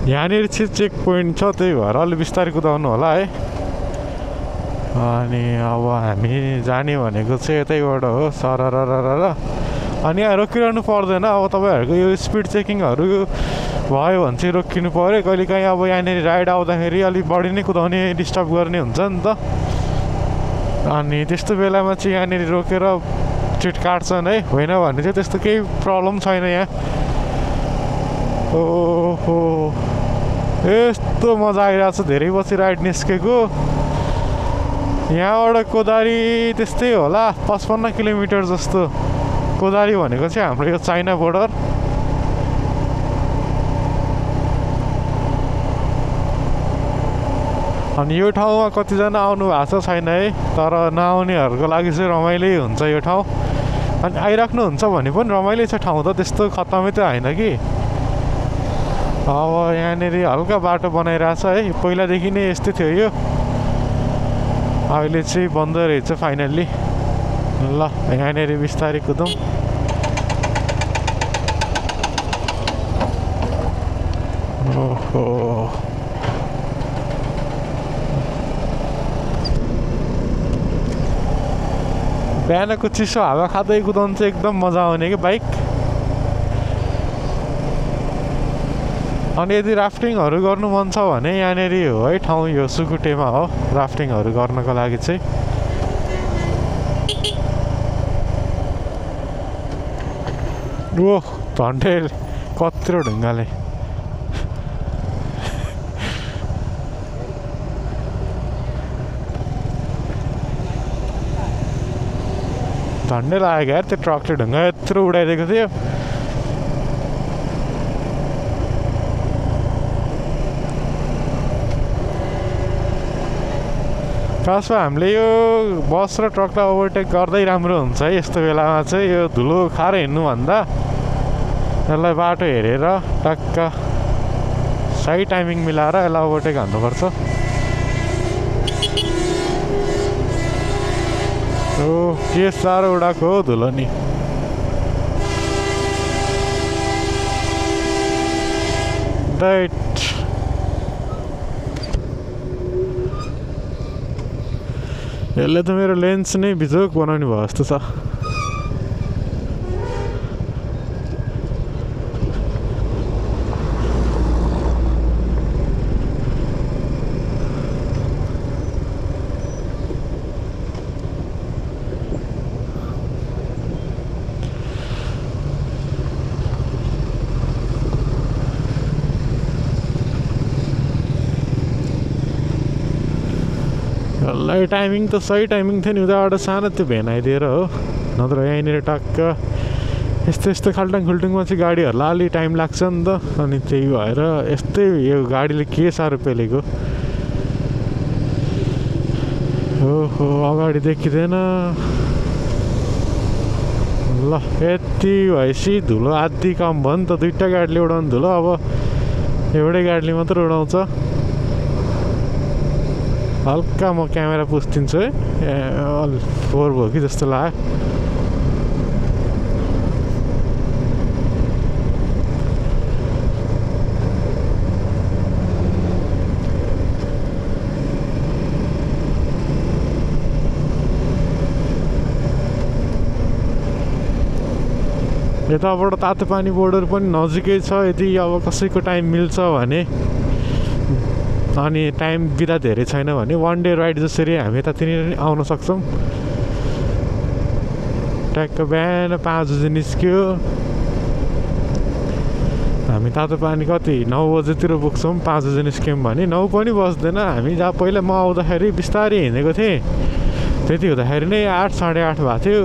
यहाँनिर चाहिँ check point छ, त्यही भएर अलि बिस्तारै कुदाउनु होला है। अनि अब हामी जाने भनेको चाहिँ यतैबाट हो सररररर। अनि यहाँ रोकिरहनु पर्दैन, अब तपाईँहरूको यो स्पिड चेकिङहरू भयो भने चाहिँ रोकिनु पऱ्यो। कहिलेकाहीँ अब यहाँनिर राइड आउँदाखेरि अलिक बढी नै कुदाउने डिस्टर्ब गर्ने हुन्छ नि त। अनि त्यस्तो बेलामा चाहिँ यहाँनिर रोकेर चिट काट्छन् है, होइन भने चाहिँ त्यस्तो केही प्रब्लम छैन यहाँ। ओहो यस्तो मजा आइरहेको छ, धेरै पछि राइड निस्केको। यहाँबाट कोदारी त्यस्तै होला 55 किलोमिटर जस्तो। कोदारी भनेको चाहिँ हाम्रो यो चाइना बोर्डर। अनि यो ठाउँमा कतिजना आउनु भएको छ छैन है, तर नआउनेहरूको लागि चाहिँ रमाइलै हुन्छ यो ठाउँ। अनि आइराख्नुहुन्छ भने पनि रमाइलो छ ठाउँ त, त्यस्तो खत्तमै त होइन कि। अब यहाँनिर हल्का बाटो बनाइरहेछ है, पहिलादेखि नै यस्तै थियो यो, अहिले चाहिँ बन्द रहेछ फाइनल्ली। ल यहाँनिर बिस्तारै कुदौँ। ओहो बिहानको चिसो हावा खाँदै कुदाउनु चाहिँ एकदम मजा आउने कि बाइक। अनि यदि राफ्टिङहरू गर्नु मन छ भने यहाँनिर हो है ठाउँ, यो सुकुटेमा हो राफ्टिङहरू गर्नको लागि चाहिँ। ओह झन्डै कत्रो ढुङ्गाले झन्डै लागेको यार, त्यो ट्रकले ढुङ्गा यत्रो उडाइदिएको थियो। खासमा हामीले यो बस र ट्रकलाई ओभरटेक गर्दै राम्रो हुन्छ है यस्तो बेलामा चाहिँ। यो धुलो खाएर हिँड्नुभन्दा यसलाई बाटो हेरेर टक्क सही टाइमिङ मिलाएर यसलाई ओभरटेक हान्नुपर्छ। ओ के साह्रो उडाएको हो धुलो नि। राइट यसले त मेरो लेन्स नै बिजोक बनाउने भयो जस्तो छ। यसलाई टाइमिङ त सही टाइमिङ थियो नि, उताबाट सानो त्यो भेन आइदिएर हो, नत्र यहीँनिर टक्क यस्तो यस्तो खाल्टाङ खुल्टुङमा चाहिँ गाडीहरूलाई अलि टाइम लाग्छ नि त। अनि त्यही भएर यस्तै यो गाडीले के साह्रो पेलेको। ओहो अगाडि देखिँदैन। ल यति भएपछि धुलो आधी कम भयो नि त, दुईवटा गाडीले उडाउने धुलो अब एउटै गाडीले मात्र उडाउँछ। हल्का म क्यामेरा पुस्तिन्छु है, फोहोर भयो कि जस्तो लाग्यो। यताबाट तातोपानी बोर्डर पनि नजिकै छ, यदि अब कसैको टाइम मिल्छ भने। अनि टाइम बिदा धेरै छैन भने वान डे राइड जसरी हामी यतातिर आउन सक्छौँ। ट्याक्क बिहान 5 बजी निस्क्यो, हामी तातोपानी कति 9 बजेतिर पुग्छौँ। 5 बजी निस्क्यौँ भने 9 पनि बज्दैन। हामी जहाँ पहिला म आउँदाखेरि बिस्तारै हिँडेको थिएँ, त्यति हुँदाखेरि नै 8 साढे 8 भएको थियो।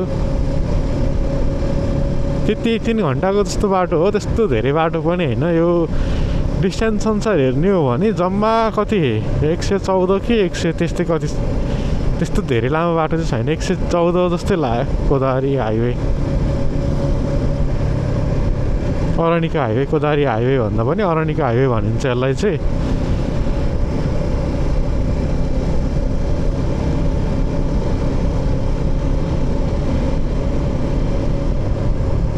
त्यति 3 घन्टाको जस्तो बाटो हो, त्यस्तो धेरै बाटो पनि होइन। यो डिस्टेन्स अनुसार हेर्ने हो भने जम्मा कति 114 कि 100 त्यस्तै कति, त्यस्तो धेरै लामो बाटो चाहिँ छैन। 114 जस्तै लाग्यो। कोदारी हाइवे, अरनिका हाइवे, कोदारी हाइवे भन्दा पनि अरनिका हाइवे भनिन्छ यसलाई चाहिँ।